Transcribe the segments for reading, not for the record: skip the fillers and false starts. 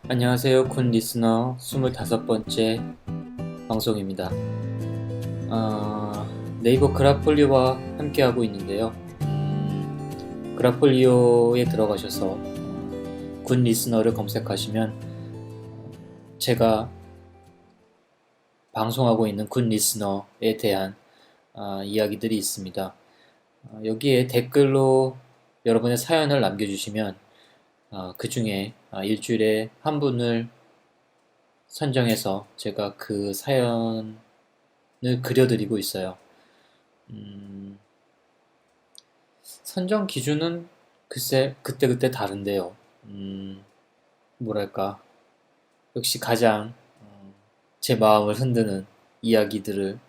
안녕하세요. 군 리스너 25번째 방송입니다. 네이버 그라폴리오와 함께하고 있는데요. 그라폴리오에 들어가셔서 군 리스너를 검색하시면 제가 방송하고 있는 군 리스너에 대한 이야기들이 있습니다. 여기에 댓글로 여러분의 사연을 남겨주시면 그 중에 일주일에 한 분을 선정해서 제가 그 사연을 그려드리고 있어요. 선정 기준은 글쎄 그때그때 다른데요. 뭐랄까 역시 가장 제 마음을 흔드는 이야기들을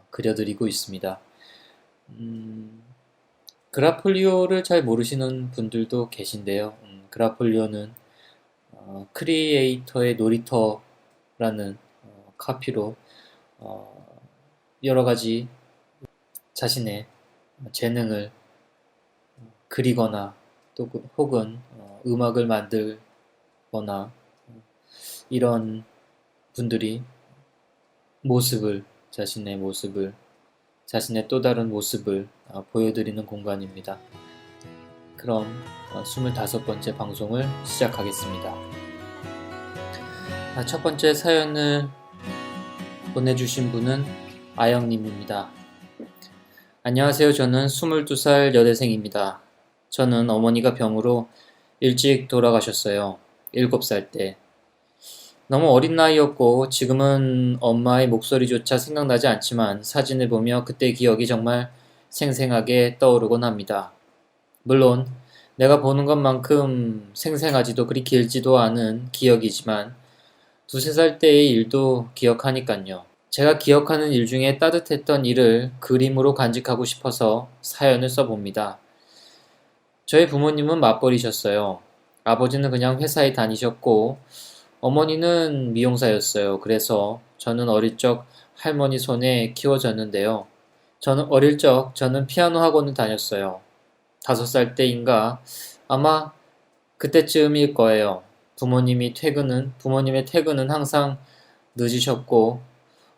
그려드리고 있습니다. 그라폴리오를 잘 모르시는 분들도 계신데요. 그라폴리오는 크리에이터의 놀이터라는 카피로 여러 가지 자신의 재능을 그리거나 또 혹은 음악을 만들거나 이런 분들이 자신의 또 다른 모습을 보여드리는 공간입니다. 그럼 25번째 방송을 시작하겠습니다. 첫 번째 사연을 보내주신 분은 아영님입니다. 안녕하세요. 저는 22살 여대생입니다. 저는 어머니가 병으로 일찍 돌아가셨어요. 7살 때. 너무 어린 나이였고 지금은 엄마의 목소리조차 생각나지 않지만 사진을 보며 그때 기억이 정말 생생하게 떠오르곤 합니다. 물론 내가 보는 것만큼 생생하지도 그리 길지도 않은 기억이지만 두세 살 때의 일도 기억하니깐요. 제가 기억하는 일 중에 따뜻했던 일을 그림으로 간직하고 싶어서 사연을 써봅니다. 저희 부모님은 맞벌이셨어요. 아버지는 그냥 회사에 다니셨고 어머니는 미용사였어요. 그래서 저는 어릴 적 할머니 손에 키워졌는데요. 어릴 적 저는 피아노 학원을 다녔어요. 5살 때인가 아마 그때쯤일 거예요. 부모님의 퇴근은 항상 늦으셨고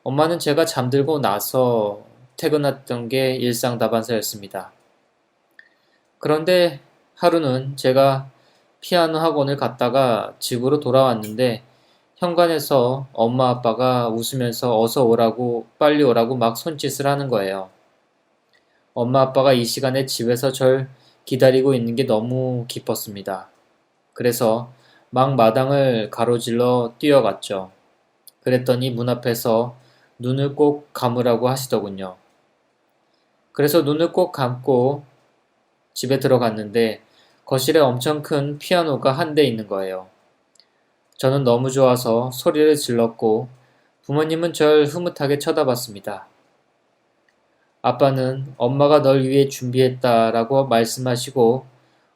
엄마는 제가 잠들고 나서 퇴근했던 게 일상다반사였습니다. 그런데 하루는 제가 피아노 학원을 갔다가 집으로 돌아왔는데 현관에서 엄마 아빠가 웃으면서 어서 오라고 빨리 오라고 막 손짓을 하는 거예요. 엄마 아빠가 이 시간에 집에서 절 기다리고 있는 게 너무 기뻤습니다. 그래서 막 마당을 가로질러 뛰어갔죠. 그랬더니 문 앞에서 눈을 꼭 감으라고 하시더군요. 그래서 눈을 꼭 감고 집에 들어갔는데 거실에 엄청 큰 피아노가 한 대 있는 거예요. 저는 너무 좋아서 소리를 질렀고 부모님은 절 흐뭇하게 쳐다봤습니다. 아빠는 엄마가 널 위해 준비했다라고 말씀하시고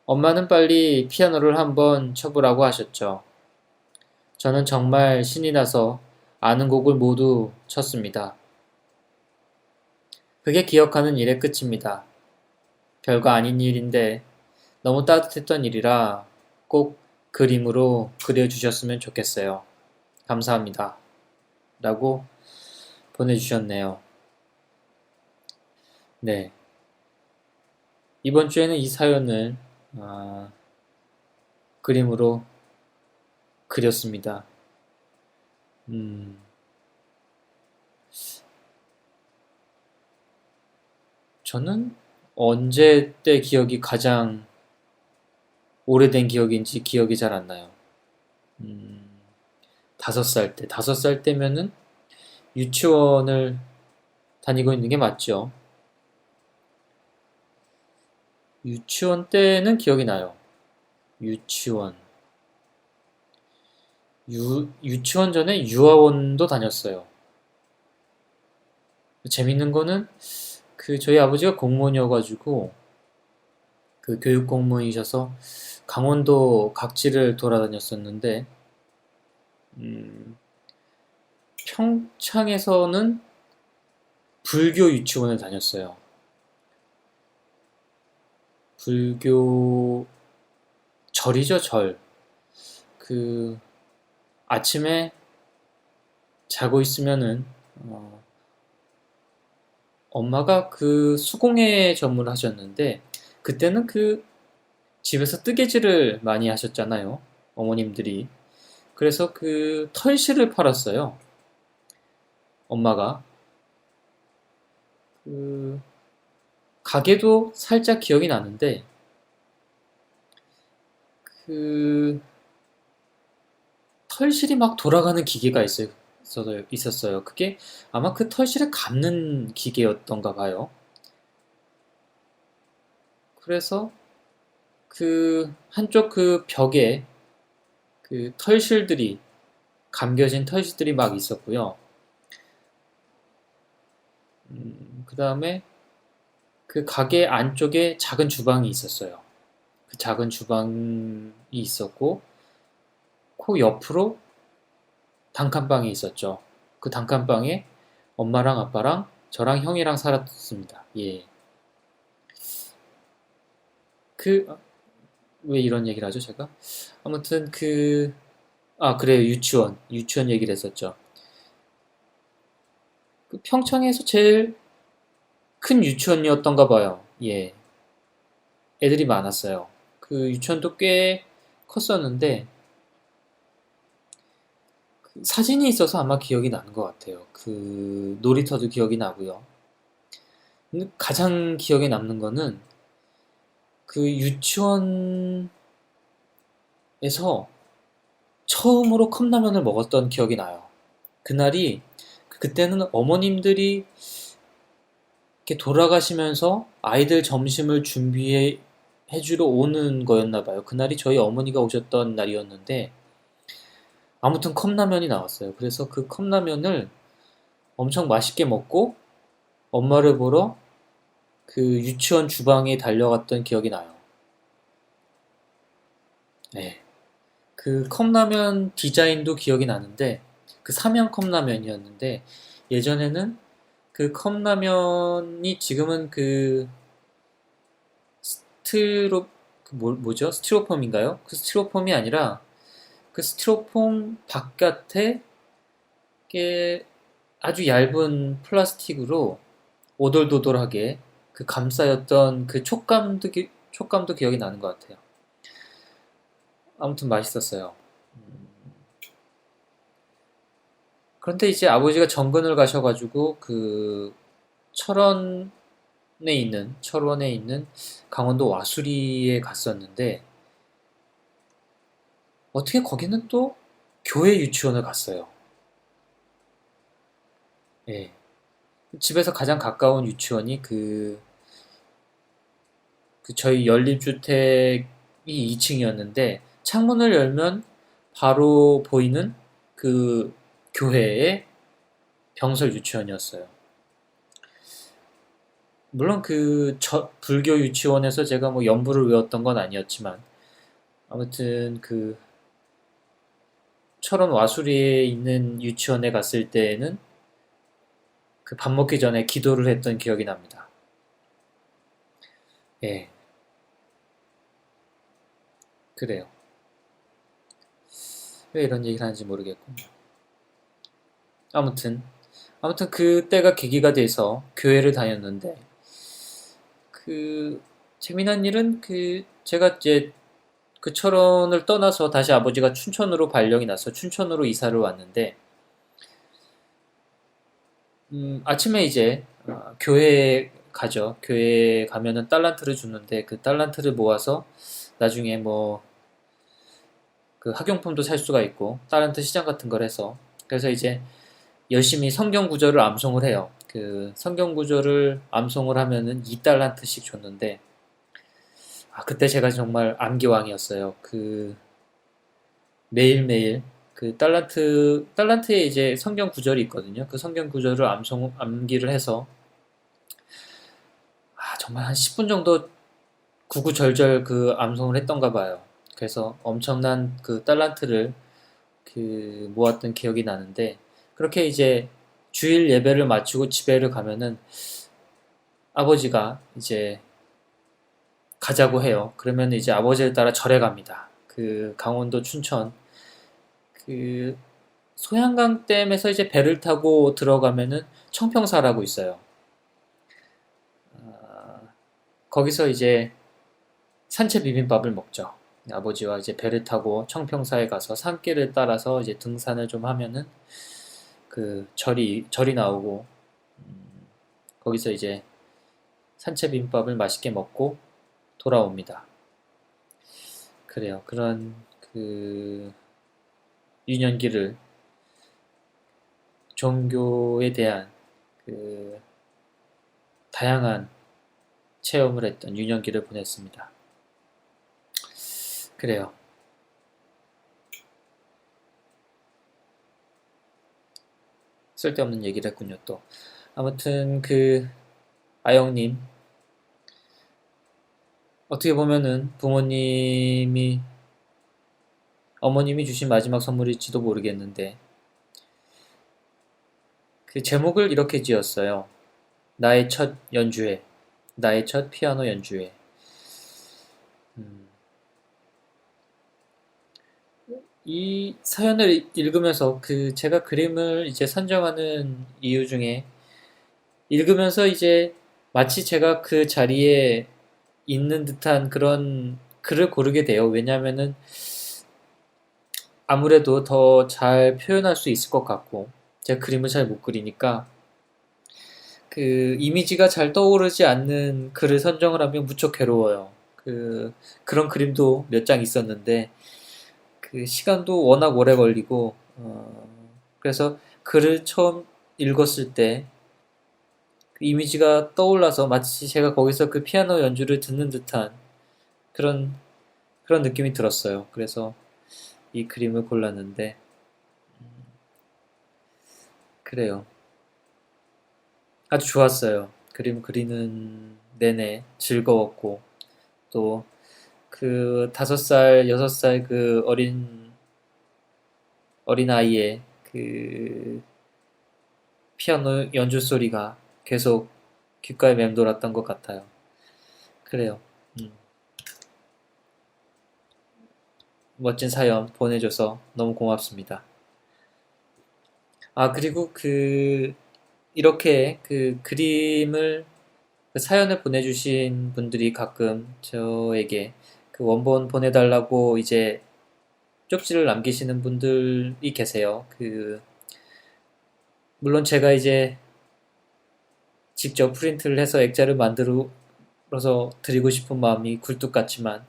엄마는 빨리 피아노를 한번 쳐보라고 하셨죠. 저는 정말 신이 나서 아는 곡을 모두 쳤습니다. 그게 기억하는 일의 끝입니다. 별거 아닌 일인데 너무 따뜻했던 일이라 꼭 그림으로 그려주셨으면 좋겠어요. 감사합니다. 라고 보내주셨네요. 네. 이번 주에는 이 사연을 그림으로 그렸습니다. 저는 언제 때 기억이 가장 오래된 기억인지 기억이 잘 안 나요. 5살 때. 5살 때면은 유치원을 다니고 있는 게 맞죠. 유치원 때는 기억이 나요. 유치원. 유치원 전에 유아원도 다녔어요. 재밌는 거는 저희 아버지가 공무원이어가지고 그 교육 공무원이셔서 강원도 각지를 돌아다녔었는데 평창에서는 불교 유치원을 다녔어요. 불교 절이죠, 절. 그 아침에 자고 있으면은 엄마가 그 수공예 전문하셨는데 그때는 그 집에서 뜨개질을 많이 하셨잖아요. 어머님들이. 그래서 그 털실을 팔았어요. 엄마가. 그 가게도 살짝 기억이 나는데 그 털실이 막 돌아가는 기계가 있었어요. 그게 아마 그 털실을 감는 기계였던가 봐요. 그래서 그 한쪽 그 벽에 그 털실들이 감겨진 털실들이 막 있었고요. 그 다음에 그 가게 안쪽에 작은 주방이 있었어요. 그 작은 주방이 있었고 그 옆으로 단칸방이 있었죠. 그 단칸방에 엄마랑 아빠랑 저랑 형이랑 살았습니다. 예. 그, 왜 이런 얘기를 하죠, 제가? 아무튼 그래요. 유치원 얘기를 했었죠. 그 평창에서 제일 큰 유치원이었던가 봐요. 예. 애들이 많았어요. 그 유치원도 꽤 컸었는데, 그 사진이 있어서 아마 기억이 나는 것 같아요. 그 놀이터도 기억이 나고요. 근데 가장 기억에 남는 거는 그 유치원에서 처음으로 컵라면을 먹었던 기억이 나요. 그날이 그때는 어머님들이 이렇게 돌아가시면서 아이들 점심을 준비해 주러 오는 거였나 봐요. 그날이 저희 어머니가 오셨던 날이었는데 아무튼 컵라면이 나왔어요. 그래서 그 컵라면을 엄청 맛있게 먹고 엄마를 보러 그 유치원 주방에 달려갔던 기억이 나요. 네. 그 컵라면 디자인도 기억이 나는데 그 삼양 컵라면이었는데 예전에는 그 컵라면이 지금은 그 뭐죠? 스티로폼인가요? 그 스티로폼이 아니라 그 스티로폼 바깥에 게 아주 얇은 플라스틱으로 오돌도돌하게 그 감싸였던 그 촉감도 기억이 나는 것 같아요. 아무튼 맛있었어요. 그런데 이제 아버지가 정근을 가셔가지고 그 철원에 철원에 있는 강원도 와수리에 갔었는데 어떻게 거기는 또 교회 유치원을 갔어요. 예. 집에서 가장 가까운 유치원이 그 저희 연립주택이 2층이었는데 창문을 열면 바로 보이는 그 교회의 병설 유치원이었어요. 물론 불교 유치원에서 제가 뭐 연부를 외웠던 건 아니었지만 아무튼 그 철원 와수리에 있는 유치원에 갔을 때에는 그 밥 먹기 전에 기도를 했던 기억이 납니다. 예, 그래요. 왜 이런 얘기를 하는지 모르겠군요. 아무튼, 아무튼 그때가 계기가 돼서 교회를 다녔는데, 그, 재미난 일은 제가 이제 그 철원을 떠나서 다시 아버지가 춘천으로 발령이 나서 춘천으로 이사를 왔는데, 아침에 이제 교회에 가죠. 교회에 가면은 달란트를 주는데 그 달란트를 모아서 나중에 뭐 그 학용품도 살 수가 있고 달란트 시장 같은 걸 해서 그래서 이제 열심히 성경 구절을 암송을 해요. 그 성경 구절을 암송을 하면은 2달란트씩 줬는데 그때 제가 정말 암기왕이었어요. 그 매일매일 그 달란트에 이제 성경 구절이 있거든요. 그 성경 구절을 암기를 해서 정말 한 10분 정도 구구절절 그 암송을 했던가 봐요. 그래서 엄청난 그 달란트를 모았던 기억이 나는데 그렇게 이제 주일 예배를 마치고 집에를 가면은 아버지가 이제 가자고 해요. 그러면 이제 아버지를 따라 절에 갑니다. 그 강원도 춘천 그 소양강댐에서 이제 배를 타고 들어가면은 청평사라고 있어요. 아, 거기서 이제 산채 비빔밥을 먹죠. 아버지와 이제 배를 타고 청평사에 가서 산길을 따라서 이제 등산을 좀 하면은 그 절이 나오고 거기서 이제 산채 비빔밥을 맛있게 먹고 돌아옵니다. 그래요. 그런 그 유년기를 종교에 대한 그 다양한 체험을 했던 유년기를 보냈습니다. 그래요. 쓸데없는 얘기를 했군요, 또. 아무튼 아영님, 어떻게 보면은 어머님이 주신 마지막 선물일지도 모르겠는데, 그 제목을 이렇게 지었어요. 나의 첫 연주회, 나의 첫 피아노 연주회. 음, 이 사연을 읽으면서 제가 그림을 이제 선정하는 이유 중에 읽으면서 이제 마치 제가 그 자리에 있는 듯한 그런 글을 고르게 돼요. 왜냐하면은 아무래도 더 잘 표현할 수 있을 것 같고, 제가 그림을 잘 못 그리니까 그 이미지가 잘 떠오르지 않는 글을 선정을 하면 무척 괴로워요. 그런 그림도 몇 장 있었는데, 그 시간도 워낙 오래 걸리고, 그래서 글을 처음 읽었을 때 그 이미지가 떠올라서 마치 제가 거기서 그 피아노 연주를 듣는 듯한 그런, 그런 느낌이 들었어요. 그래서 이 그림을 골랐는데, 그래요. 아주 좋았어요. 그림 그리는 내내 즐거웠고, 또 그 5살, 6살 그 어린아이의 그 피아노 연주 소리가 계속 귓가에 맴돌았던 것 같아요. 그래요. 음, 멋진 사연 보내줘서 너무 고맙습니다. 아, 그리고 이렇게 그 그림을, 그 사연을 보내주신 분들이 가끔 저에게 그 원본 보내달라고 이제 쪽지를 남기시는 분들이 계세요. 물론 제가 이제 직접 프린트를 해서 액자를 만들어서 드리고 싶은 마음이 굴뚝 같지만,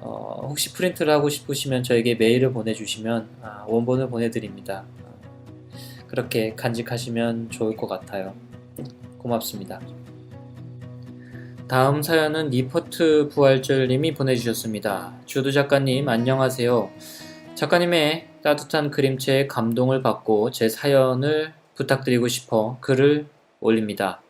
혹시 프린트를 하고 싶으시면 저에게 메일을 보내주시면 원본을 보내드립니다. 그렇게 간직하시면 좋을 것 같아요. 고맙습니다. 다음 사연은 니퍼트 부활절님이 보내주셨습니다. 주두 작가님 안녕하세요. 작가님의 따뜻한 그림체에 감동을 받고 제 사연을 부탁드리고 싶어 글을 올립니다.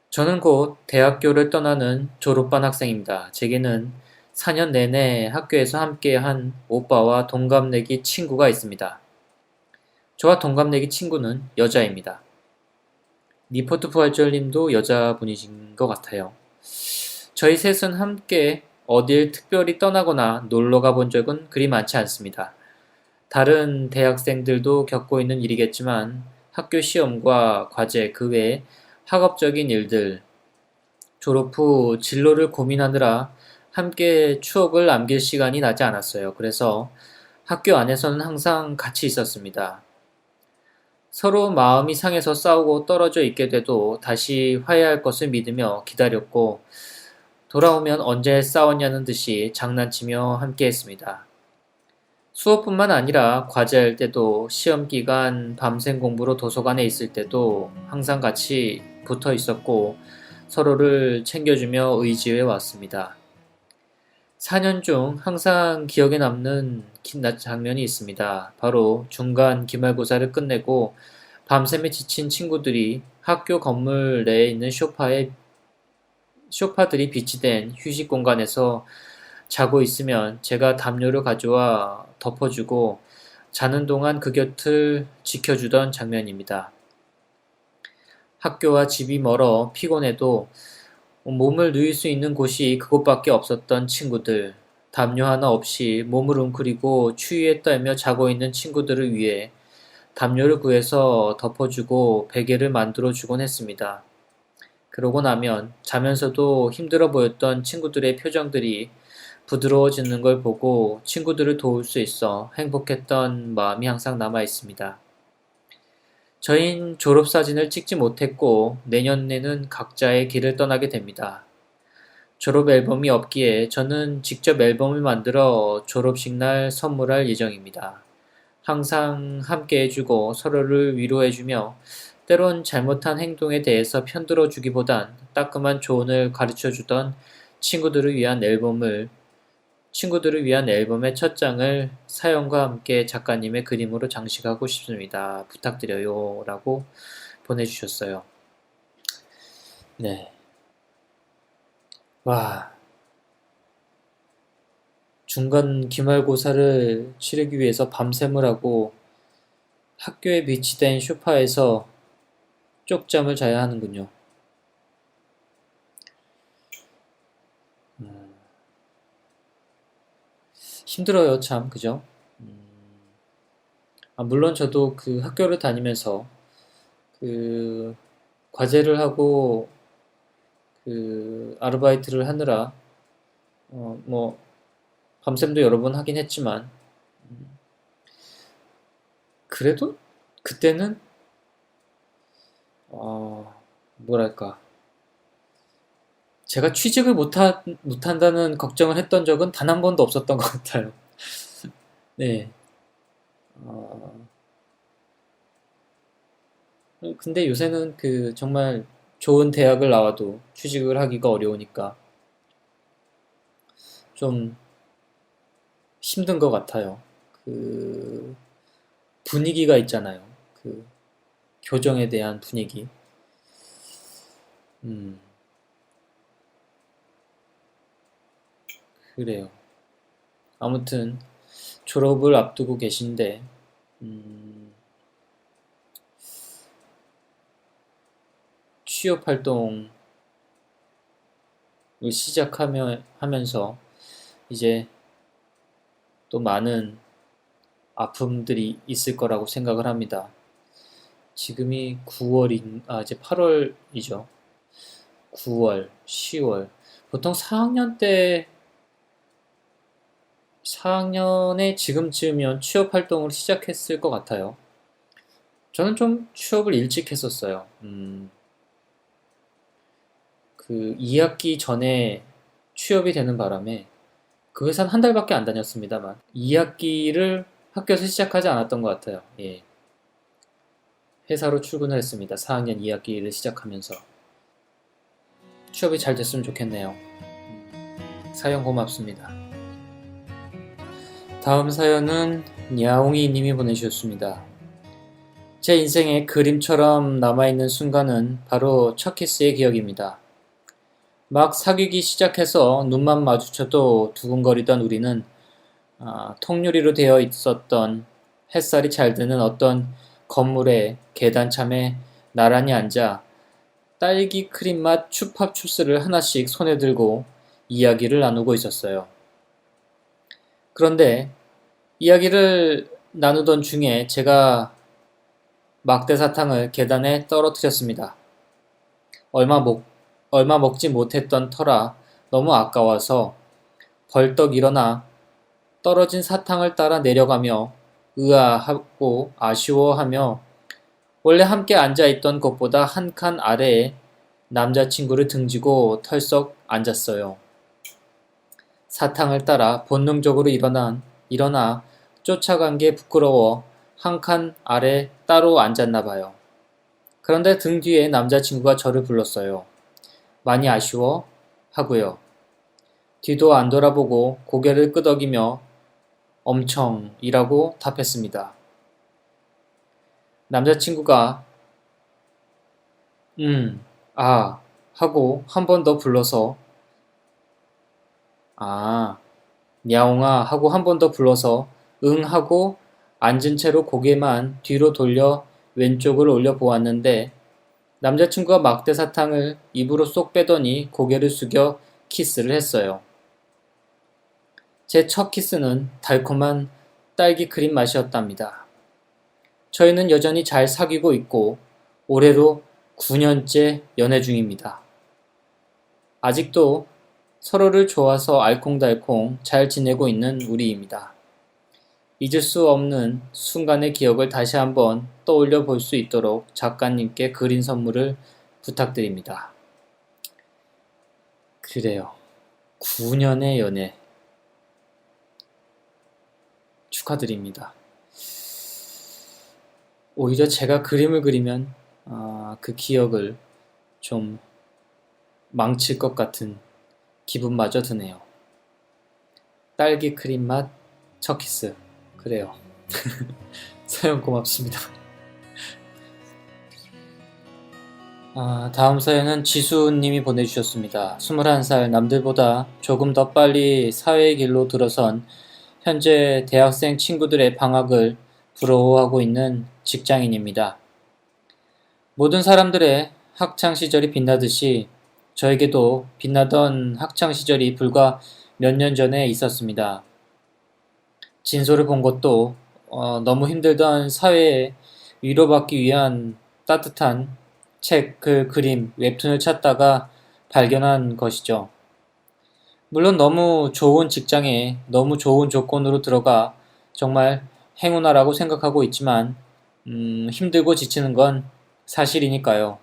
저는 곧 대학교를 떠나는 졸업반 학생입니다. 제게는 4년 내내 학교에서 함께한 오빠와 동갑내기 친구가 있습니다. 저와 동갑내기 친구는 여자입니다. 니포트 부활절님도 여자분이신 것 같아요. 저희 셋은 함께 어딜 특별히 떠나거나 놀러 가본 적은 그리 많지 않습니다. 다른 대학생들도 겪고 있는 일이겠지만 학교 시험과 과제 그 외에 학업적인 일들, 졸업 후 진로를 고민하느라 함께 추억을 남길 시간이 나지 않았어요. 그래서 학교 안에서는 항상 같이 있었습니다. 서로 마음이 상해서 싸우고 떨어져 있게 돼도 다시 화해할 것을 믿으며 기다렸고 돌아오면 언제 싸웠냐는 듯이 장난치며 함께 했습니다. 수업뿐만 아니라 과제할 때도 시험 기간 밤샘 공부로 도서관에 있을 때도 항상 같이 붙어 있었고 서로를 챙겨주며 의지해 왔습니다. 4년 중 항상 기억에 남는 장면이 있습니다. 바로 중간 기말고사를 끝내고 밤샘에 지친 친구들이 학교 건물 내에 있는 소파들이 비치된 휴식 공간에서 자고 있으면 제가 담요를 가져와 덮어주고 자는 동안 그 곁을 지켜주던 장면입니다. 학교와 집이 멀어 피곤해도 몸을 누일 수 있는 곳이 그곳밖에 없었던 친구들. 담요 하나 없이 몸을 웅크리고 추위에 떨며 자고 있는 친구들을 위해 담요를 구해서 덮어주고 베개를 만들어주곤 했습니다. 그러고 나면 자면서도 힘들어 보였던 친구들의 표정들이 부드러워지는 걸 보고 친구들을 도울 수 있어 행복했던 마음이 항상 남아 있습니다. 저흰 졸업사진을 찍지 못했고 내년에는 각자의 길을 떠나게 됩니다. 졸업 앨범이 없기에 저는 직접 앨범을 만들어 졸업식 날 선물할 예정입니다. 항상 함께 해주고 서로를 위로해주며 때론 잘못한 행동에 대해서 편들어주기보단 따끔한 조언을 가르쳐주던 친구들을 위한 앨범의 첫 장을 사연과 함께 작가님의 그림으로 장식하고 싶습니다. 부탁드려요. 라고 보내주셨어요. 네. 와, 중간 기말고사를 치르기 위해서 밤샘을 하고 학교에 비치된 소파에서 쪽잠을 자야 하는군요. 음, 힘들어요, 참, 그죠? 음, 물론 저도 그 학교를 다니면서 그 과제를 하고 그 아르바이트를 하느라 뭐 밤샘도 여러 번 하긴 했지만 음, 그래도 그때는 뭐랄까 제가 취직을 못한다는 걱정을 했던 적은 단 한 번도 없었던 것 같아요. 네. 어, 근데 요새는 그 정말 좋은 대학을 나와도 취직을 하기가 어려우니까 좀 힘든 것 같아요. 그 분위기가 있잖아요. 그 교정에 대한 분위기. 음, 그래요. 아무튼 졸업을 앞두고 계신데 음, 취업 활동을 하면서 이제 또 많은 아픔들이 있을 거라고 생각을 합니다. 지금이 9월인, 이제 8월이죠. 9월, 10월. 보통 4학년에 지금쯤이면 취업 활동을 시작했을 것 같아요. 저는 좀 취업을 일찍 했었어요. 그 2학기 전에 취업이 되는 바람에 그 회사는 한 달밖에 안 다녔습니다만 2학기를 학교에서 시작하지 않았던 것 같아요. 예. 회사로 출근을 했습니다. 4학년 2학기를 시작하면서. 취업이 잘 됐으면 좋겠네요. 사연 고맙습니다. 다음 사연은 야옹이 님이 보내주셨습니다. 제 인생에 그림처럼 남아있는 순간은 바로 첫 키스의 기억입니다. 막 사귀기 시작해서 눈만 마주쳐도 두근거리던 우리는 통유리로 되어 있었던 햇살이 잘 드는 어떤 건물의 계단참에 나란히 앉아 딸기 크림 맛 추팝추스를 하나씩 손에 들고 이야기를 나누고 있었어요. 그런데 이야기를 나누던 중에 제가 막대 사탕을 계단에 떨어뜨렸습니다. 얼마 먹, 얼마 먹지 못했던 터라 너무 아까워서 벌떡 일어나 떨어진 사탕을 따라 내려가며 으아하고 아쉬워하며 원래 함께 앉아있던 곳보다 한 칸 아래에 남자친구를 등지고 털썩 앉았어요. 사탕을 따라 본능적으로 일어나 쫓아간 게 부끄러워 한 칸 아래 따로 앉았나 봐요. 그런데 등 뒤에 남자친구가 저를 불렀어요. 많이 아쉬워? 하고요. 뒤도 안 돌아보고 고개를 끄덕이며 엄청 이라고 답했습니다. 남자친구가 아 하고 한 번 더 불러서 아 야옹아 하고 한 번 더 불러서 응 하고 앉은 채로 고개만 뒤로 돌려 왼쪽을 올려 보았는데 남자친구가 막대 사탕을 입으로 쏙 빼더니 고개를 숙여 키스를 했어요. 제 첫 키스는 달콤한 딸기 크림 맛이었답니다. 저희는 여전히 잘 사귀고 있고 올해로 9년째 연애 중입니다. 아직도 서로를 좋아서 알콩달콩 잘 지내고 있는 우리입니다. 잊을 수 없는 순간의 기억을 다시 한번 떠올려 볼 수 있도록 작가님께 그린 선물을 부탁드립니다. 그래요. 9년의 연애. 축하드립니다. 오히려 제가 그림을 그리면 그 기억을 좀 망칠 것 같은 기분마저 드네요. 딸기 크림 맛 첫 키스. 그래요. 사연 고맙습니다. 다음 사연은 지수님이 보내주셨습니다. 21살 남들보다 조금 더 빨리 사회의 길로 들어선 현재 대학생 친구들의 방학을 부러워하고 있는 직장인입니다. 모든 사람들의 학창시절이 빛나듯이 저에게도 빛나던 학창시절이 불과 몇 년 전에 있었습니다. 진소를 본 것도 너무 힘들던 사회에 위로받기 위한 따뜻한 책, 글, 그림, 웹툰을 찾다가 발견한 것이죠. 물론 너무 좋은 직장에 너무 좋은 조건으로 들어가 정말 행운아라고 생각하고 있지만 힘들고 지치는 건 사실이니까요.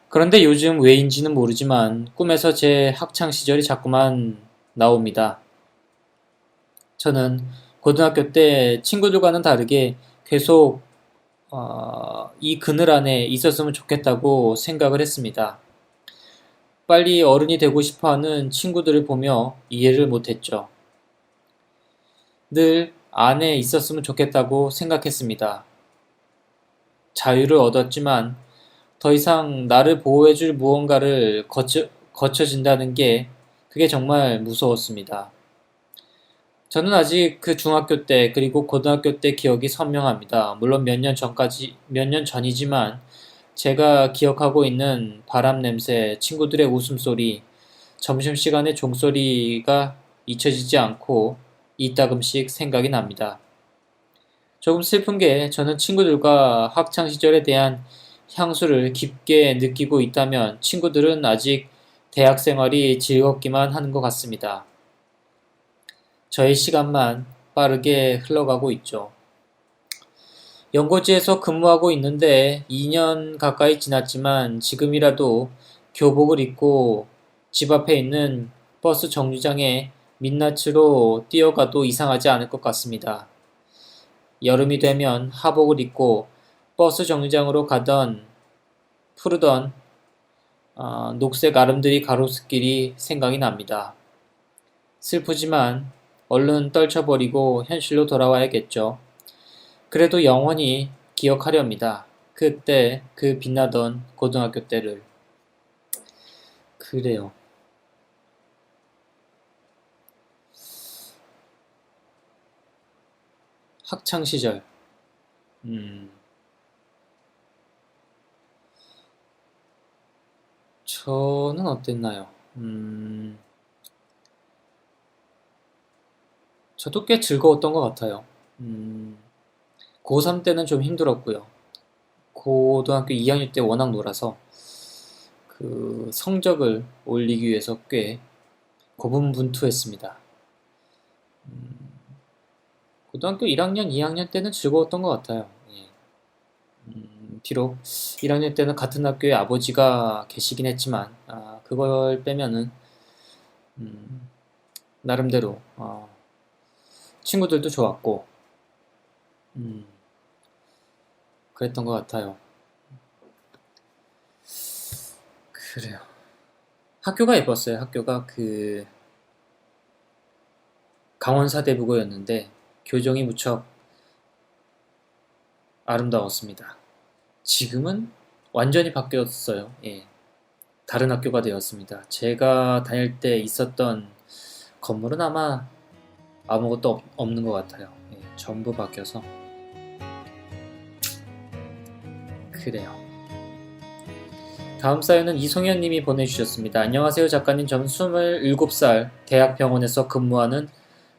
그런데 요즘 왜인지는 모르지만 꿈에서 제 학창시절이 자꾸만 나옵니다. 저는 고등학교 때 친구들과는 다르게 계속 이 그늘 안에 있었으면 좋겠다고 생각을 했습니다. 빨리 어른이 되고 싶어하는 친구들을 보며 이해를 못했죠. 늘 안에 있었으면 좋겠다고 생각했습니다. 자유를 얻었지만 더 이상 나를 보호해줄 무언가를 거쳐진다는 게 그게 정말 무서웠습니다. 저는 아직 그 중학교 때 그리고 고등학교 때 기억이 선명합니다. 물론 몇 년 전이지만 제가 기억하고 있는 바람 냄새, 친구들의 웃음소리, 점심시간의 종소리가 잊혀지지 않고 이따금씩 생각이 납니다. 조금 슬픈 게 저는 친구들과 학창시절에 대한 향수를 깊게 느끼고 있다면 친구들은 아직 대학 생활이 즐겁기만 하는 것 같습니다. 저의 시간만 빠르게 흘러가고 있죠. 연고지에서 근무하고 있는데 2년 가까이 지났지만 지금이라도 교복을 입고 집 앞에 있는 버스 정류장에 민낯으로 뛰어가도 이상하지 않을 것 같습니다. 여름이 되면 하복을 입고 버스 정류장으로 푸르던 녹색 아름드리 가로수길이 생각이 납니다. 슬프지만 얼른 떨쳐버리고 현실로 돌아와야겠죠. 그래도 영원히 기억하렵니다. 그때 그 빛나던 고등학교 때를. 그래요. 학창시절. 저는 어땠나요? 저도 꽤 즐거웠던 것 같아요. 고3 때는 좀 힘들었고요. 고등학교 2학년 때 워낙 놀아서 그 성적을 올리기 위해서 꽤 고분분투했습니다. 고등학교 1학년, 2학년 때는 즐거웠던 것 같아요. 예. 비록 1학년 때는 같은 학교에 아버지가 계시긴 했지만 그걸 빼면은 나름대로 친구들도 좋았고 그랬던 것 같아요. 그래요. 학교가 예뻤어요. 학교가 강원사대부고였는데 교정이 무척 아름다웠습니다. 지금은 완전히 바뀌었어요. 예. 다른 학교가 되었습니다. 제가 다닐 때 있었던 건물은 아마 아무것도 없는 것 같아요. 예, 전부 바뀌어서 그래요. 다음 사연은 이송현 님이 보내주셨습니다. 안녕하세요 작가님. 저는 27살 대학병원에서 근무하는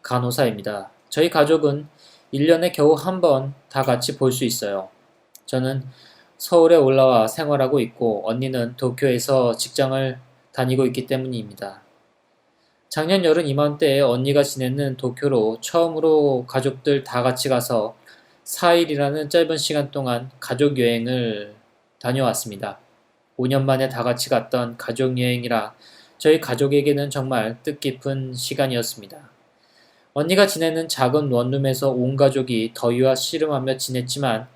간호사입니다. 저희 가족은 1년에 겨우 한 번 다 같이 볼 수 있어요. 저는 서울에 올라와 생활하고 있고 언니는 도쿄에서 직장을 다니고 있기 때문입니다. 작년 여름 이맘때에 언니가 지내는 도쿄로 처음으로 가족들 다 같이 가서 4일이라는 짧은 시간 동안 가족 여행을 다녀왔습니다. 5년 만에 다 같이 갔던 가족 여행이라 저희 가족에게는 정말 뜻깊은 시간이었습니다. 언니가 지내는 작은 원룸에서 온 가족이 더위와 씨름하며 지냈지만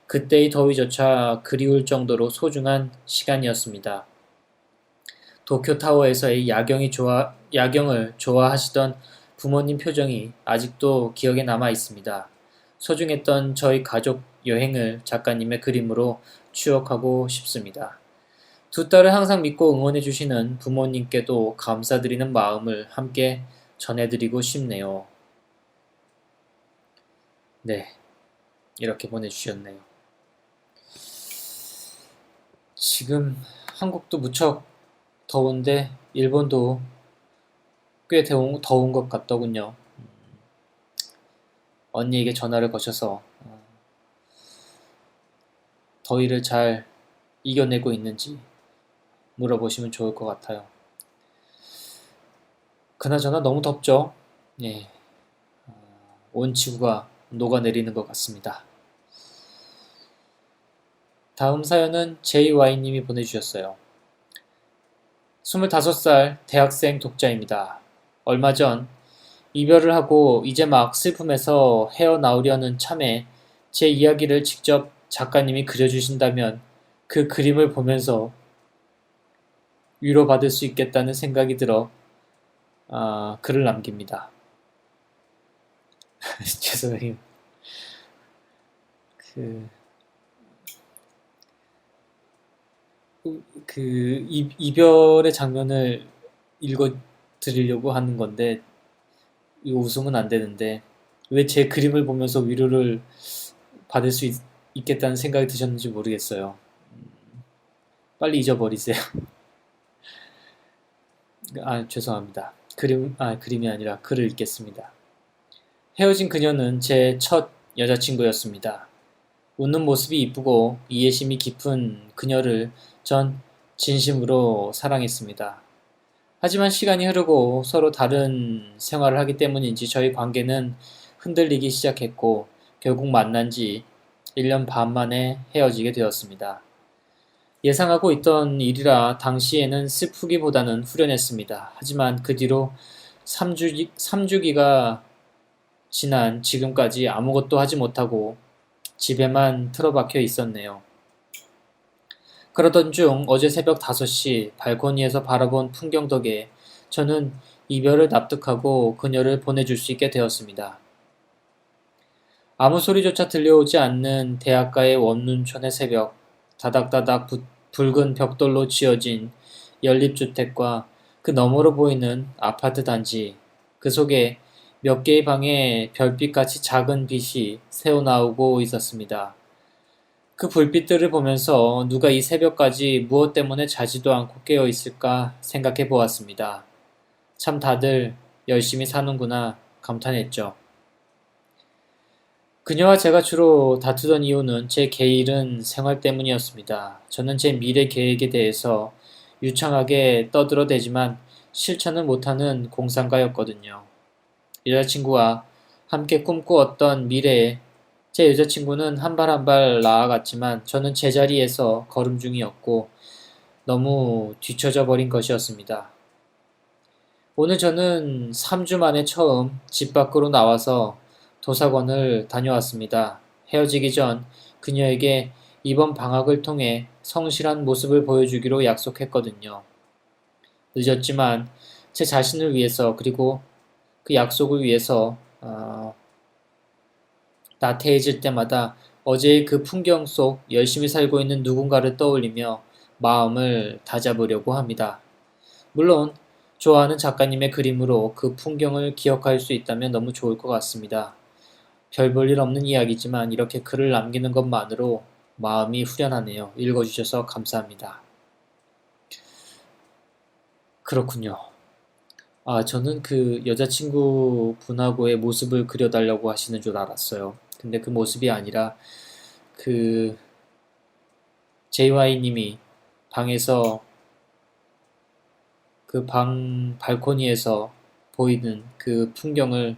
그때의 더위조차 그리울 정도로 소중한 시간이었습니다. 도쿄타워에서의 야경을 좋아하시던 부모님 표정이 아직도 기억에 남아 있습니다. 소중했던 저희 가족 여행을 작가님의 그림으로 추억하고 싶습니다. 두 딸을 항상 믿고 응원해주시는 부모님께도 감사드리는 마음을 함께 전해드리고 싶네요. 네, 이렇게 보내주셨네요. 지금 한국도 무척 더운데 일본도 꽤 더운 것 같더군요. 언니에게 전화를 거셔서 더위를 잘 이겨내고 있는지 물어보시면 좋을 것 같아요. 그나저나 너무 덥죠? 예, 온 지구가 녹아내리는 것 같습니다. 다음 사연은 JY님이 보내주셨어요. 25살 대학생 독자입니다. 얼마 전 이별을 하고 이제 막 슬픔에서 헤어나오려는 참에 제 이야기를 직접 작가님이 그려주신다면 그 그림을 보면서 위로받을 수 있겠다는 생각이 들어 글을 남깁니다. 죄송해요. 이별의 장면을 읽어드리려고 하는 건데 이거 웃으면 안 되는데 왜 제 그림을 보면서 위로를 받을 수 있겠다는 생각이 드셨는지 모르겠어요. 빨리 잊어버리세요. 죄송합니다. 그림이 아니라 글을 읽겠습니다. 헤어진 그녀는 제 첫 여자친구였습니다. 웃는 모습이 이쁘고 이해심이 깊은 그녀를 전 진심으로 사랑했습니다. 하지만 시간이 흐르고 서로 다른 생활을 하기 때문인지 저희 관계는 흔들리기 시작했고 결국 만난 지 1년 반 만에 헤어지게 되었습니다. 예상하고 있던 일이라 당시에는 슬프기보다는 후련했습니다. 하지만 그 뒤로 3주기가 지난 지금까지 아무것도 하지 못하고 집에만 틀어박혀 있었네요. 그러던 중 어제 새벽 5시 발코니에서 바라본 풍경 덕에 저는 이별을 납득하고 그녀를 보내줄 수 있게 되었습니다. 아무 소리조차 들려오지 않는 대학가의 원룸촌의 새벽, 다닥다닥 붉은 벽돌로 지어진 연립주택과 그 너머로 보이는 아파트 단지, 그 속에 몇 개의 방에 별빛같이 작은 빛이 새어나오고 있었습니다. 그 불빛들을 보면서 누가 이 새벽까지 무엇 때문에 자지도 않고 깨어 있을까 생각해 보았습니다. 참 다들 열심히 사는구나 감탄했죠. 그녀와 제가 주로 다투던 이유는 제 게으른 생활 때문이었습니다. 저는 제 미래 계획에 대해서 유창하게 떠들어대지만 실천을 못하는 공상가였거든요. 여자친구와 함께 꿈꾸었던 미래에 제 여자친구는 한 발 한 발 나아갔지만 저는 제자리에서 걸음 중이었고 너무 뒤처져 버린 것이었습니다. 오늘 저는 3주 만에 처음 집 밖으로 나와서 도서관을 다녀왔습니다. 헤어지기 전 그녀에게 이번 방학을 통해 성실한 모습을 보여주기로 약속했거든요. 늦었지만 제 자신을 위해서 그리고 그 약속을 위해서 나태해질 때마다 어제의 그 풍경 속 열심히 살고 있는 누군가를 떠올리며 마음을 다잡으려고 합니다. 물론 좋아하는 작가님의 그림으로 그 풍경을 기억할 수 있다면 너무 좋을 것 같습니다. 별 볼 일 없는 이야기지만 이렇게 글을 남기는 것만으로 마음이 후련하네요. 읽어주셔서 감사합니다. 그렇군요. 아, 저는 그 여자친구 분하고의 모습을 그려달라고 하시는 줄 알았어요. 근데 그 모습이 아니라 그 JY님이 방에서 그 방 발코니에서 보이는 그 풍경을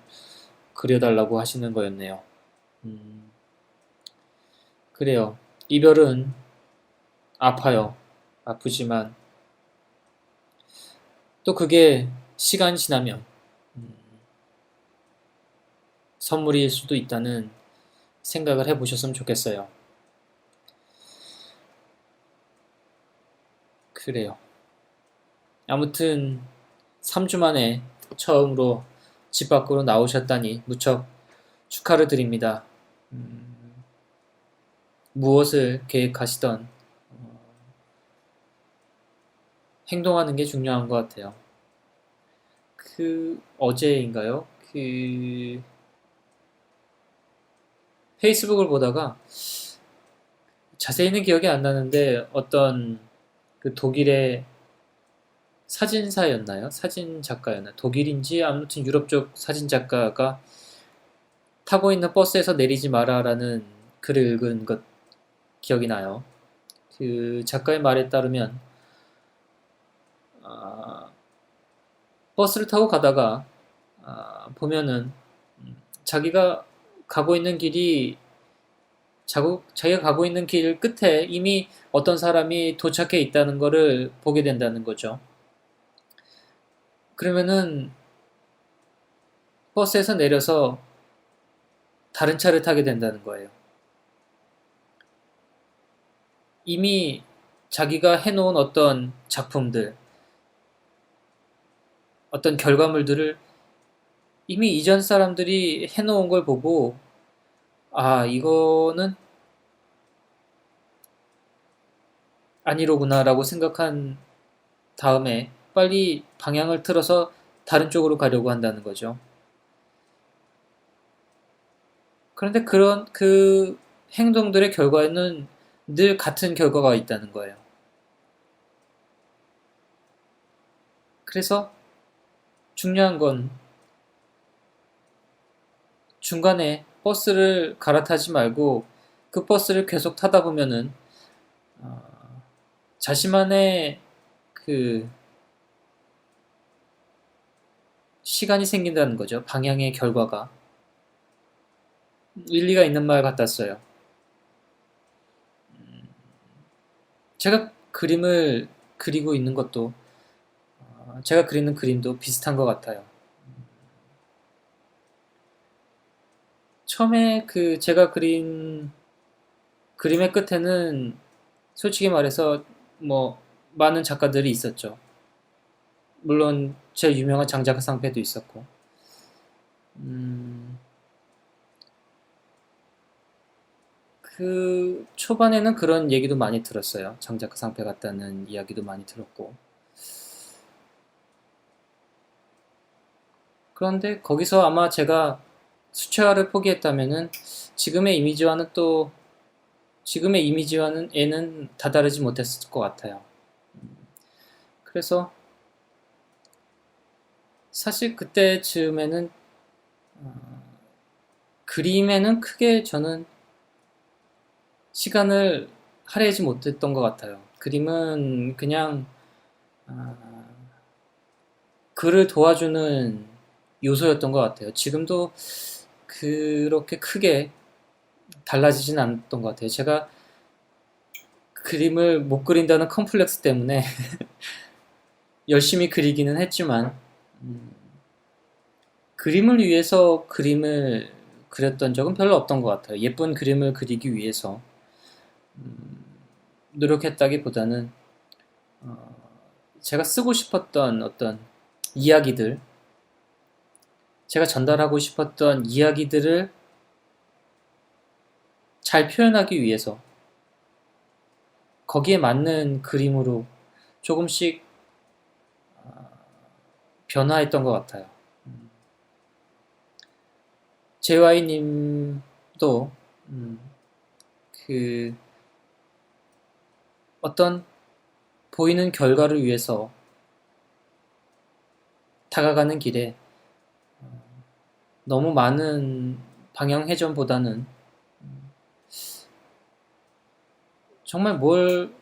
그려달라고 하시는 거였네요. 음, 그래요. 이별은 아파요. 아프지만 또 그게 시간 지나면 음, 선물일 수도 있다는 생각을 해보셨으면 좋겠어요. 그래요. 아무튼 3주 만에 처음으로 집 밖으로 나오셨다니 무척 축하를 드립니다. 음, 무엇을 계획하시던 행동하는 게 중요한 것 같아요. 그 어제인가요? 그 페이스북을 보다가 자세히는 기억이 안 나는데 어떤 그 독일의 사진사였나요? 사진 작가였나요? 독일인지 아무튼 유럽 쪽 사진 작가가 타고 있는 버스에서 내리지 마라라는 글을 읽은 것 기억이 나요. 그 작가의 말에 따르면 아, 버스를 타고 가다가 보면은 자기가 가고 있는 길이 자기가 가고 있는 길 끝에 이미 어떤 사람이 도착해 있다는 것을 보게 된다는 거죠. 그러면은 버스에서 내려서 다른 차를 타게 된다는 거예요. 이미 자기가 해놓은 어떤 작품들, 어떤 결과물들을 이미 이전 사람들이 해놓은 걸 보고, 아, 이거는 아니로구나라고 생각한 다음에 빨리 방향을 틀어서 다른 쪽으로 가려고 한다는 거죠. 그런데 그런 그 행동들의 결과에는 늘 같은 결과가 있다는 거예요. 그래서 중요한 건 중간에 버스를 갈아타지 말고 그 버스를 계속 타다 보면은 어, 자신만의 그 시간이 생긴다는 거죠. 방향의 결과가. 일리가 있는 말 같았어요. 제가 그림을 그리고 있는 것도 제가 그리는 그림도 비슷한 것 같아요. 처음에 그 제가 그린 그림의 끝에는 솔직히 말해서 뭐 많은 작가들이 있었죠. 물론 제일 유명한 장자크 상패도 있었고, 음, 그 초반에는 그런 얘기도 많이 들었어요. 장자크 상패 같다는 이야기도 많이 들었고. 그런데 거기서 아마 제가 수채화를 포기했다면은 지금의 이미지와는 또 지금의 이미지와는 애는 다다르지 못했을 것 같아요. 그래서 사실 그때쯤에는 어, 그림에는 크게 저는 시간을 할애하지 못했던 것 같아요. 그림은 그냥 아, 글을 도와주는 요소였던 것 같아요. 지금도 그렇게 크게 달라지진 않았던 것 같아요. 제가 그림을 못 그린다는 컴플렉스 때문에 열심히 그리기는 했지만 음, 그림을 위해서 그림을 그렸던 적은 별로 없던 것 같아요. 예쁜 그림을 그리기 위해서 음, 노력했다기보다는 어, 제가 쓰고 싶었던 어떤 이야기들, 제가 전달하고 싶었던 이야기들을 잘 표현하기 위해서 거기에 맞는 그림으로 조금씩 변화했던 것 같아요. JY님도 그 어떤 보이는 결과를 위해서 다가가는 길에 너무 많은 방향 회전보다는 정말 뭘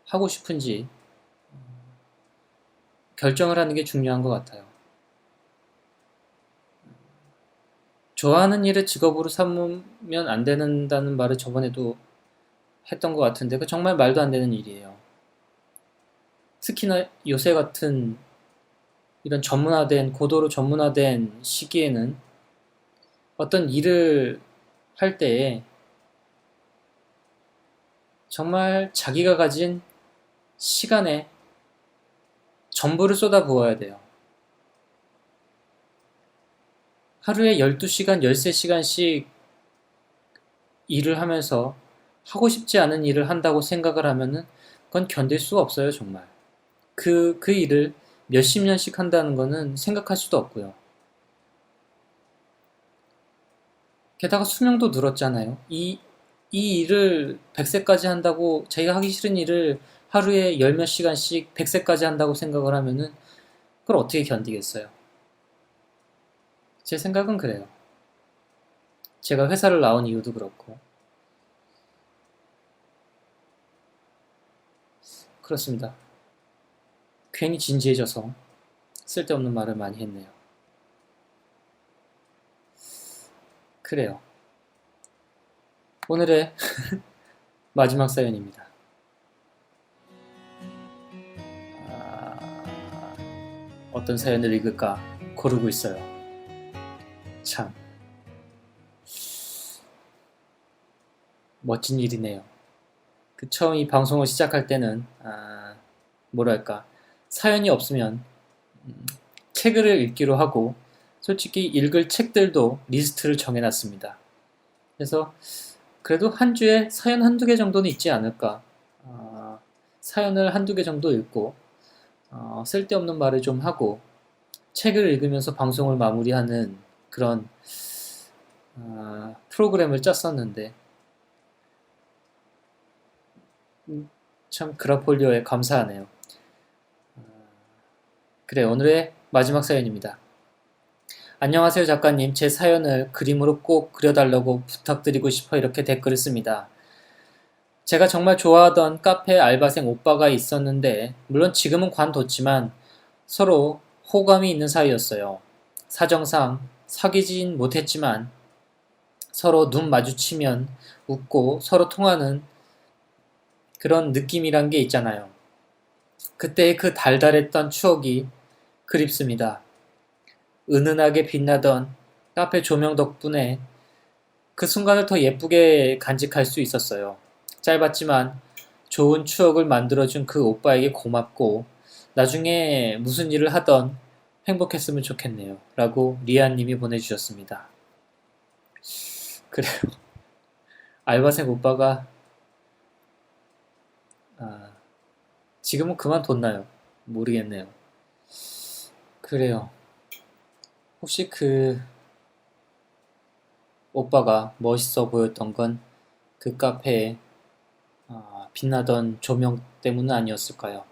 하고 싶은지 결정을 하는 게 중요한 것 같아요. 좋아하는 일을 직업으로 삼으면 안 된다는 말을 저번에도 했던 것 같은데, 그 정말 말도 안 되는 일이에요. 특히나 요새 같은 이런 고도로 전문화된 시기에는 어떤 일을 할 때에 정말 자기가 가진 시간에 전부를 쏟아부어야 돼요. 하루에 12시간, 13시간씩 일을 하면서 하고 싶지 않은 일을 한다고 생각을 하면은 그건 견딜 수가 없어요, 정말. 그 일을 몇십 년씩 한다는 거는 생각할 수도 없고요. 게다가 수명도 늘었잖아요. 이 일을 100세까지 한다고, 자기가 하기 싫은 일을 하루에 열 몇 시간씩 100세까지 한다고 생각을 하면은 그걸 어떻게 견디겠어요? 제 생각은 그래요. 제가 회사를 나온 이유도 그렇고. 그렇습니다. 괜히 진지해져서 쓸데없는 말을 많이 했네요. 그래요. 오늘의 마지막 사연입니다. 어떤 사연을 읽을까 고르고 있어요. 참 멋진 일이네요. 처음 이 방송을 시작할 때는 뭐랄까, 사연이 없으면 책을 읽기로 하고, 솔직히 읽을 책들도 리스트를 정해놨습니다. 그래서 그래도 한 주에 사연 한두 개 정도는 있지 않을까. 사연을 한두 개 정도 읽고 쓸데없는 말을 좀 하고 책을 읽으면서 방송을 마무리하는 그런 프로그램을 짰었는데, 참 그라폴리오에 감사하네요. 그래, 오늘의 마지막 사연입니다. 안녕하세요, 작가님. 제 사연을 그림으로 꼭 그려달라고 부탁드리고 싶어 이렇게 댓글을 씁니다. 제가 정말 좋아하던 카페 알바생 오빠가 있었는데, 물론 지금은 관뒀지만 서로 호감이 있는 사이였어요. 사정상 사귀진 못했지만 서로 눈 마주치면 웃고 서로 통하는 그런 느낌이란 게 있잖아요. 그때의 그 달달했던 추억이 그립습니다. 은은하게 빛나던 카페 조명 덕분에 그 순간을 더 예쁘게 간직할 수 있었어요. 짧았지만 좋은 추억을 만들어준 그 오빠에게 고맙고 나중에 무슨 일을 하던 행복했으면 좋겠네요. 라고 리안님이 보내주셨습니다. 그래요. 알바생 오빠가 지금은 그만뒀나요? 모르겠네요. 그래요. 혹시 그 오빠가 멋있어 보였던 건 그 카페에 빛나던 조명 때문은 아니었을까요?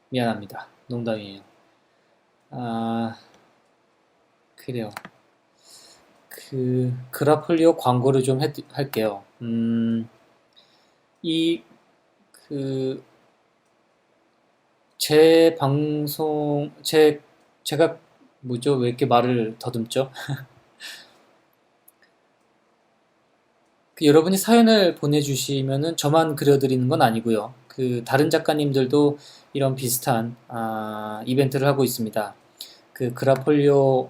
미안합니다. 농담이에요. 그래요. 그라폴리오 광고를 좀 할게요. 이, 그, 제 방송, 제가, 뭐죠? 왜 이렇게 말을 더듬죠? 여러분이 사연을 보내주시면은 저만 그려드리는 건 아니고요. 다른 작가님들도 이런 비슷한, 이벤트를 하고 있습니다. 그라폴리오의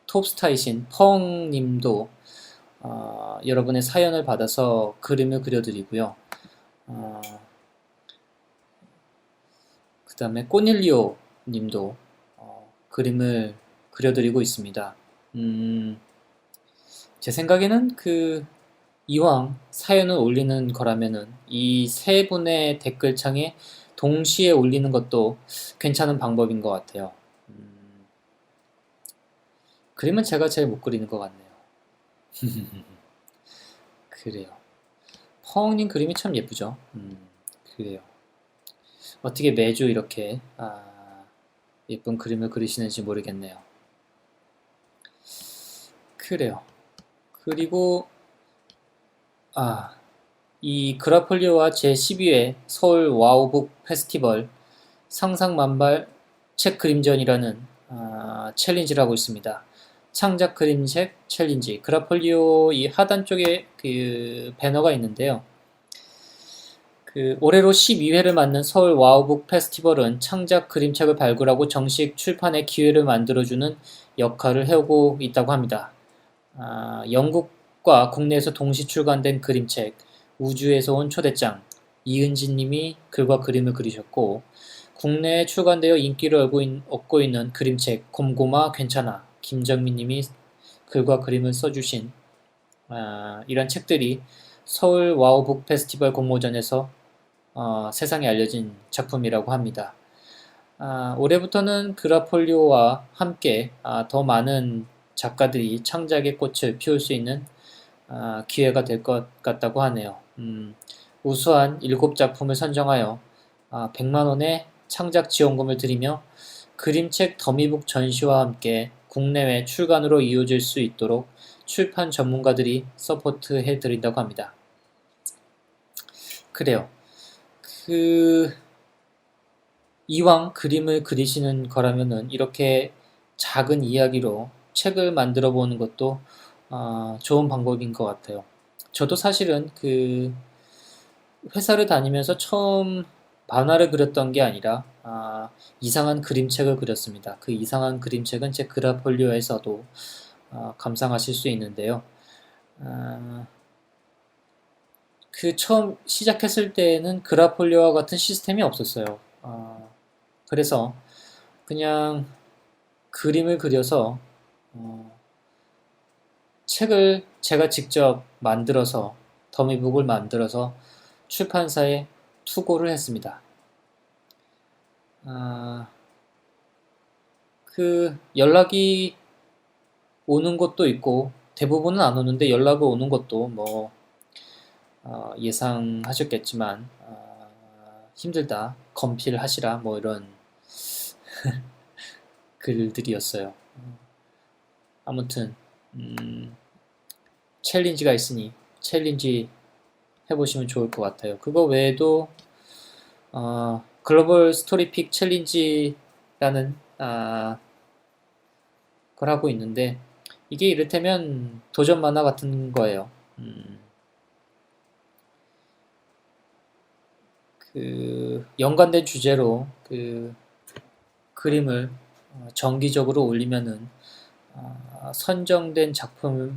톱스타이신 펑님도 여러분의 사연을 받아서 그림을 그려드리고요. 그 다음에 꼬닐리오 님도 그림을 그려드리고 있습니다. 제 생각에는 이왕 사연을 올리는 거라면은 이 세 분의 댓글창에 동시에 올리는 것도 괜찮은 방법인 것 같아요. 그림은 제가 제일 못 그리는 것 같네요. 그래요. 펑님 그림이 참 예쁘죠? 그래요. 어떻게 매주 이렇게 예쁜 그림을 그리시는지 모르겠네요. 그래요. 그리고 이 그라폴리오와 제12회 서울 와우북 페스티벌 상상만발 책 그림전이라는 챌린지를 하고 있습니다. 창작 그림책 챌린지. 그라폴리오 이 하단 쪽에 그 배너가 있는데요. 올해로 12회를 맞는 서울 와우북 페스티벌은 창작 그림책을 발굴하고 정식 출판의 기회를 만들어주는 역할을 해오고 있다고 합니다. 영국과 국내에서 동시 출간된 그림책 우주에서 온 초대장 이은진 님이 글과 그림을 그리셨고, 국내에 출간되어 인기를 얻고 있는 그림책 곰곰아 괜찮아 김정민 님이 글과 그림을 써주신 이런 책들이 서울 와우북 페스티벌 공모전에서 세상에 알려진 작품이라고 합니다. 올해부터는 그라폴리오와 함께 더 많은 작가들이 창작의 꽃을 피울 수 있는 기회가 될 것 같다고 하네요. 우수한 7작품을 선정하여 100만원의 창작 지원금을 드리며 그림책 더미북 전시와 함께 국내외 출간으로 이어질 수 있도록 출판 전문가들이 서포트해 드린다고 합니다. 그래요. 이왕 그림을 그리시는 거라면은 이렇게 작은 이야기로 책을 만들어 보는 것도 좋은 방법인 것 같아요. 저도 사실은 회사를 다니면서 처음 만화를 그렸던 게 아니라 이상한 그림책을 그렸습니다. 그 이상한 그림책은 제 그라폴리오에서도 감상하실 수 있는데요. 처음 시작했을 때는 그라폴리오와 같은 시스템이 없었어요. 그래서 그냥 그림을 그려서 책을 제가 직접 만들어서 더미북을 만들어서 출판사에 투고를 했습니다. 연락이 오는 것도 있고 대부분은 안 오는데 연락이 오는 것도 뭐 예상하셨겠지만 힘들다, 검필 하시라 뭐 이런 글들이었어요. 아무튼 챌린지가 있으니 챌린지 해보시면 좋을 것 같아요. 그거 외에도 글로벌 스토리픽 챌린지라는 걸 하고 있는데, 이게 이를테면 도전 만화 같은 거예요. 연관된 주제로 그림을 정기적으로 올리면은 선정된 작품이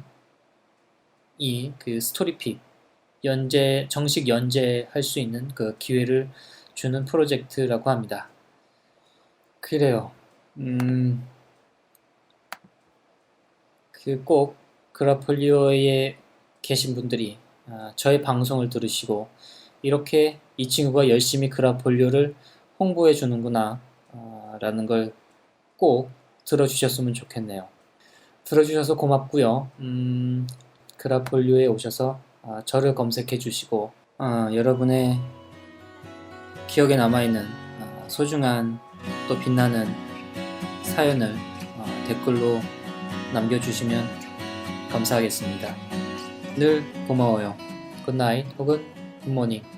스토리픽 정식 연재할 수 있는 기회를 주는 프로젝트라고 합니다. 그래요. 꼭 그라폴리오에 계신 분들이 저의 방송을 들으시고 이렇게 이 친구가 열심히 그라폴리오를 홍보해 주는구나 라는 걸 꼭 들어주셨으면 좋겠네요. 들어주셔서 고맙고요. 그라폴리오에 오셔서 저를 검색해 주시고 여러분의 기억에 남아있는 소중한 또 빛나는 사연을 댓글로 남겨주시면 감사하겠습니다. 늘 고마워요. 굿나잇 혹은 굿모닝.